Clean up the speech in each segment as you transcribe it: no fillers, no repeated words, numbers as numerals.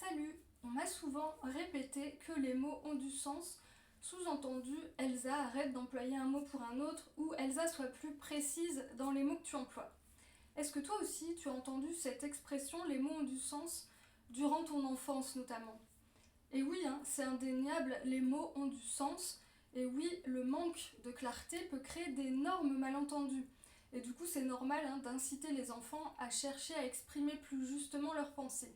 Salut! On m'a souvent répété que les mots ont du sens, sous-entendu Elsa arrête d'employer un mot pour un autre ou Elsa sois plus précise dans les mots que tu emploies. Est-ce que toi aussi tu as entendu cette expression les mots ont du sens durant ton enfance notamment? Et oui, c'est indéniable, les mots ont du sens et oui, le manque de clarté peut créer d'énormes malentendus. Et du coup c'est normal d'inciter les enfants à chercher à exprimer plus justement leurs pensées.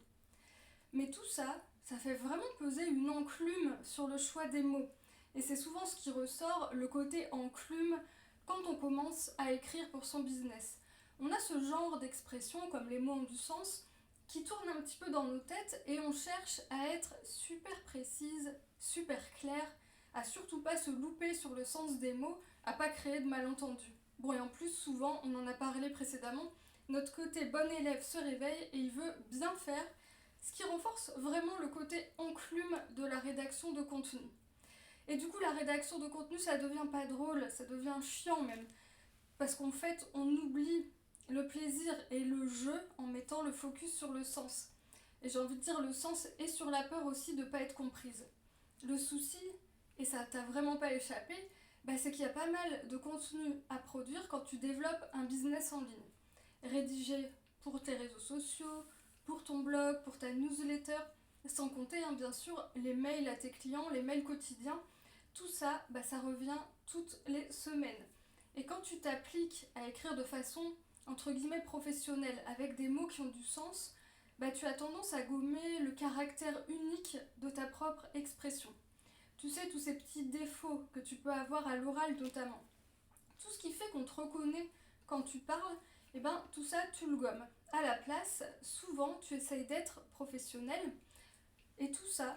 Mais tout ça, ça fait vraiment peser une enclume sur le choix des mots. Et c'est souvent ce qui ressort, le côté enclume, quand on commence à écrire pour son business. On a ce genre d'expression, comme les mots ont du sens, qui tournent un petit peu dans nos têtes et on cherche à être super précise, super claire, à surtout pas se louper sur le sens des mots, à pas créer de malentendus. Bon, et en plus, souvent, on en a parlé précédemment, notre côté bon élève se réveille et il veut bien faire, ce qui renforce vraiment le côté enclume de la rédaction de contenu. Et du coup, la rédaction de contenu, ça devient pas drôle, ça devient chiant même. Parce qu'en fait, on oublie le plaisir et le jeu en mettant le focus sur le sens. Et j'ai envie de dire le sens et sur la peur aussi de pas être comprise. Le souci, et ça t'a vraiment pas échappé, c'est qu'il y a pas mal de contenu à produire quand tu développes un business en ligne. Rédiger pour tes réseaux sociaux, pour ton blog, pour ta newsletter, sans compter bien sûr les mails à tes clients, les mails quotidiens. Tout ça, ça revient toutes les semaines. Et quand tu t'appliques à écrire de façon entre guillemets professionnelle, avec des mots qui ont du sens, tu as tendance à gommer le caractère unique de ta propre expression. Tu sais, tous ces petits défauts que tu peux avoir à l'oral notamment. Tout ce qui fait qu'on te reconnaît quand tu parles, tout ça, tu le gommes. À la place, souvent, tu essayes d'être professionnel et tout ça,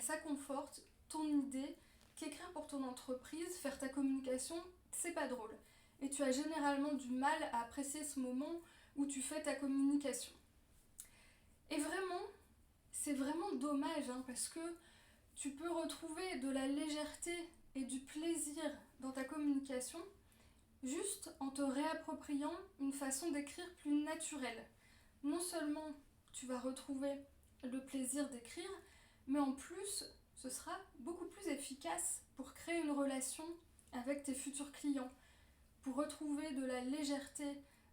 ça conforte ton idée qu'écrire pour ton entreprise, faire ta communication, c'est pas drôle. Et tu as généralement du mal à apprécier ce moment où tu fais ta communication. Et vraiment, c'est vraiment dommage parce que tu peux retrouver de la légèreté et du plaisir dans ta communication juste en te réappropriant une façon d'écrire plus naturelle. Non seulement tu vas retrouver le plaisir d'écrire, mais en plus, ce sera beaucoup plus efficace pour créer une relation avec tes futurs clients. Pour retrouver de la légèreté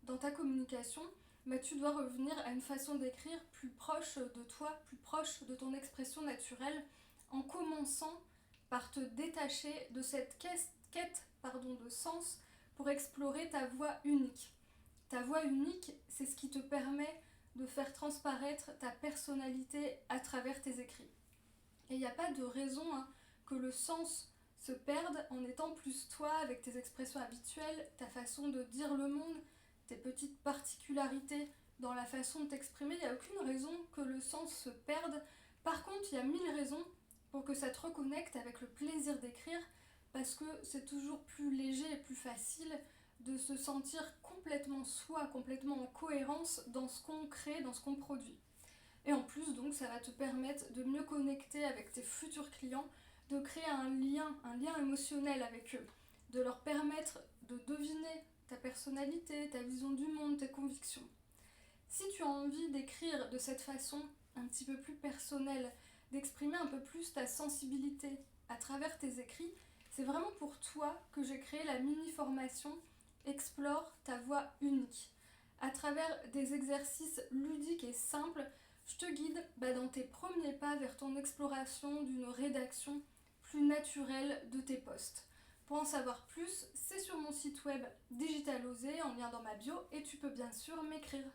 dans ta communication, tu dois revenir à une façon d'écrire plus proche de toi, plus proche de ton expression naturelle, en commençant par te détacher de cette quête de sens pour explorer ta voix unique. Ta voix unique, c'est ce qui te permet de faire transparaître ta personnalité à travers tes écrits. Et il n'y a pas de raison que le sens se perde en étant plus toi avec tes expressions habituelles, ta façon de dire le monde, tes petites particularités dans la façon de t'exprimer. Il n'y a aucune raison que le sens se perde. Par contre, il y a 1000 raisons pour que ça te reconnecte avec le plaisir d'écrire, parce que c'est toujours plus léger et plus facile de se sentir complètement soi, complètement en cohérence dans ce qu'on crée, dans ce qu'on produit. Et en plus, donc, ça va te permettre de mieux connecter avec tes futurs clients, de créer un lien émotionnel avec eux, de leur permettre de deviner ta personnalité, ta vision du monde, tes convictions. Si tu as envie d'écrire de cette façon un petit peu plus personnelle, d'exprimer un peu plus ta sensibilité à travers tes écrits, c'est vraiment pour toi que j'ai créé la mini-formation Explore ta voix unique. À travers des exercices ludiques et simples, je te guide dans tes premiers pas vers ton exploration d'une rédaction plus naturelle de tes posts. Pour en savoir plus, c'est sur mon site web Digital Osé en lien dans ma bio et tu peux bien sûr m'écrire.